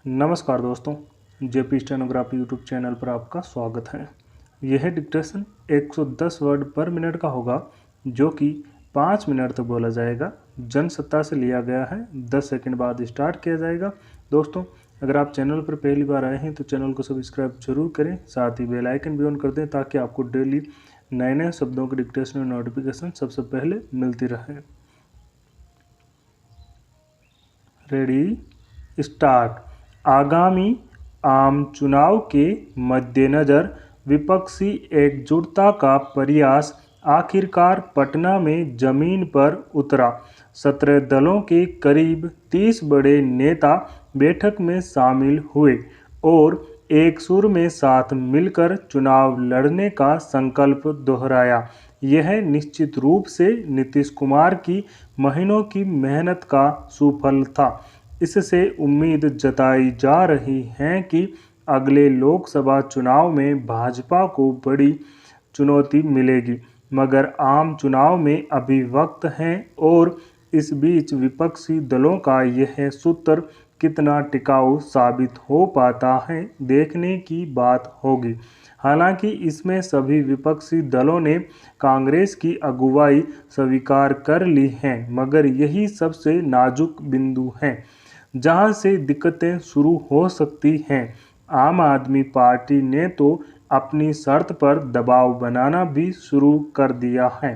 नमस्कार दोस्तों, JP stenography YouTube channel पर आपका स्वागत है। यह डिक्टेशन 110 वर्ड पर मिनट का होगा, जो कि 5 मिनट तक बोला जाएगा। जनसत्ता से लिया गया है। 10 सेकंड बाद स्टार्ट किया जाएगा। दोस्तों, अगर आप चैनल पर पहली बार आए हैं तो चैनल को सब्सक्राइब जरूर करें, साथ ही बेल आइकन भी ऑन कर दें ताकि आपको डेली नए नए शब्दों की डिक्टेशन और नोटिफिकेशन सबसे पहले मिलती रहे। Ready, start. आगामी आम चुनाव के मद्देनज़र विपक्षी एकजुटता का प्रयास आखिरकार पटना में जमीन पर उतरा। 17 दलों के करीब 30 बड़े नेता बैठक में शामिल हुए और एक सुर में साथ मिलकर चुनाव लड़ने का संकल्प दोहराया। यह निश्चित रूप से नीतीश कुमार की महीनों की मेहनत का सुफल था। इससे उम्मीद जताई जा रही है कि अगले लोकसभा चुनाव में भाजपा को बड़ी चुनौती मिलेगी, मगर आम चुनाव में अभी वक्त है और इस बीच विपक्षी दलों का यह सूत्र कितना टिकाऊ साबित हो पाता है, देखने की बात होगी। हालांकि इसमें सभी विपक्षी दलों ने कांग्रेस की अगुवाई स्वीकार कर ली है, मगर यही सबसे नाजुक बिंदु है जहां से दिक्कतें शुरू हो सकती हैं। आम आदमी पार्टी ने तो अपनी शर्त पर दबाव बनाना भी शुरू कर दिया है।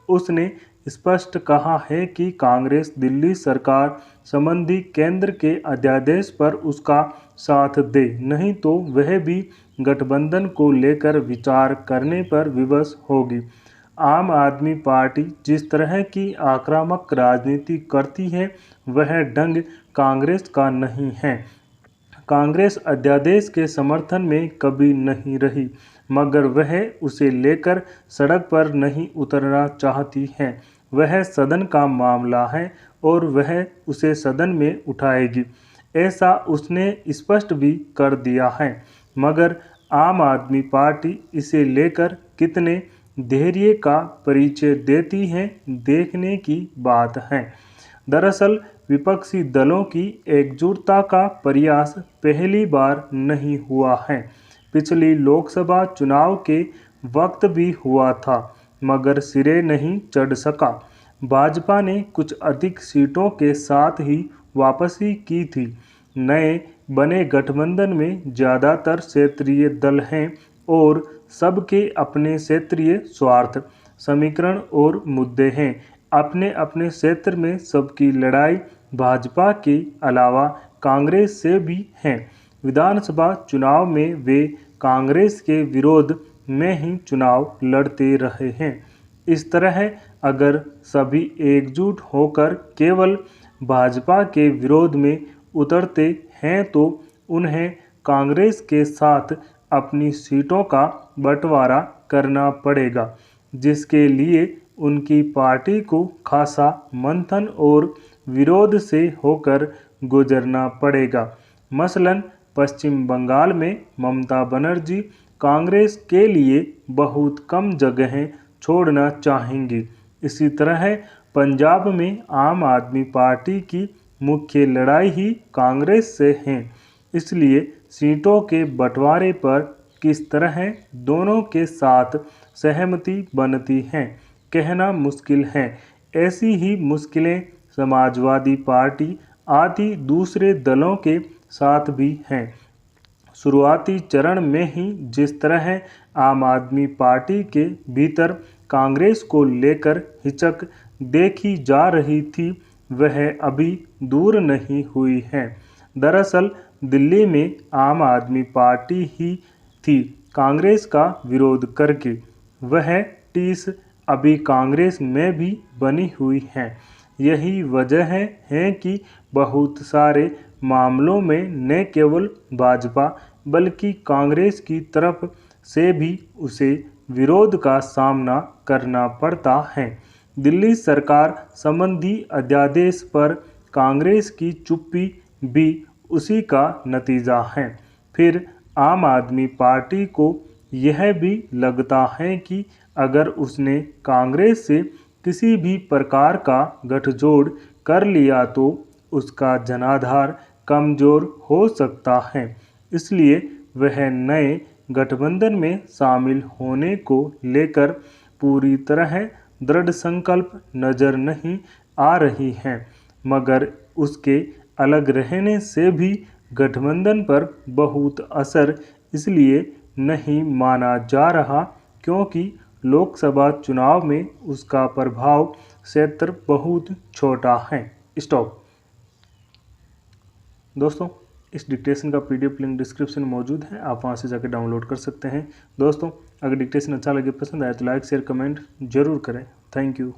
उसने स्पष्ट कहा है कि कांग्रेस दिल्ली सरकार संबंधी केंद्र के अध्यादेश पर उसका साथ दे, नहीं तो वह भी गठबंधन को लेकर विचार करने पर विवश होगी। आम आदमी पार्टी जिस तरह की आक्रामक राजनीति करती है, वह ढंग कांग्रेस का नहीं है। कांग्रेस अध्यादेश के समर्थन में कभी नहीं रही, मगर वह उसे लेकर सड़क पर नहीं उतरना चाहती है। वह सदन का मामला है और वह उसे सदन में उठाएगी, ऐसा उसने स्पष्ट भी कर दिया है। मगर आम आदमी पार्टी इसे लेकर कितने धैर्य का परिचय देती है, देखने की बात है। दरअसल विपक्षी दलों की एकजुटता का प्रयास पहली बार नहीं हुआ है। पिछली लोकसभा चुनाव के वक्त भी हुआ था, मगर सिरे नहीं चढ़ सका। भाजपा ने कुछ अधिक सीटों के साथ ही वापसी की थी। नए बने गठबंधन में ज़्यादातर क्षेत्रीय दल हैं और सबके अपने क्षेत्रीय स्वार्थ, समीकरण और मुद्दे हैं। अपने अपने क्षेत्र में सबकी लड़ाई भाजपा के अलावा कांग्रेस से भी है। विधानसभा चुनाव में वे कांग्रेस के विरोध में ही चुनाव लड़ते रहे हैं। इस तरह अगर सभी एकजुट होकर केवल भाजपा के विरोध में उतरते हैं तो उन्हें कांग्रेस के साथ अपनी सीटों का बंटवारा करना पड़ेगा, जिसके लिए उनकी पार्टी को खासा मंथन और विरोध से होकर गुजरना पड़ेगा। मसलन पश्चिम बंगाल में ममता बनर्जी कांग्रेस के लिए बहुत कम जगहें छोड़ना चाहेंगी। इसी तरह पंजाब में आम आदमी पार्टी की मुख्य लड़ाई ही कांग्रेस से है। इसलिए सीटों के बंटवारे पर किस तरह दोनों के साथ सहमति बनती है, कहना मुश्किल है। ऐसी ही मुश्किलें समाजवादी पार्टी आदि दूसरे दलों के साथ भी हैं। शुरुआती चरण में ही जिस तरह आम आदमी पार्टी के भीतर कांग्रेस को लेकर हिचक देखी जा रही थी, वह अभी दूर नहीं हुई है। दरअसल दिल्ली में आम आदमी पार्टी ही थी कांग्रेस का विरोध करके। वह टीस अभी कांग्रेस में भी बनी हुई है। यही वजह है कि बहुत सारे मामलों में न केवल भाजपा बल्कि कांग्रेस की तरफ से भी उसे विरोध का सामना करना पड़ता है। दिल्ली सरकार संबंधी अध्यादेश पर कांग्रेस की चुप्पी भी उसी का नतीजा है। फिर आम आदमी पार्टी को यह भी लगता है कि अगर उसने कांग्रेस से किसी भी प्रकार का गठजोड़ कर लिया तो उसका जनाधार कमज़ोर हो सकता है। इसलिए वह नए गठबंधन में शामिल होने को लेकर पूरी तरह दृढ़ संकल्प नज़र नहीं आ रही हैं, मगर उसके अलग रहने से भी गठबंधन पर बहुत असर इसलिए नहीं माना जा रहा क्योंकि लोकसभा चुनाव में उसका प्रभाव क्षेत्र बहुत छोटा है। स्टॉप। दोस्तों, इस डिक्टेशन का पीडीएफ लिंक डिस्क्रिप्शन में मौजूद है, आप वहां से जाकर डाउनलोड कर सकते हैं। दोस्तों, अगर डिक्टेशन अच्छा लगे, पसंद आए तो लाइक शेयर कमेंट जरूर करें। Thank you.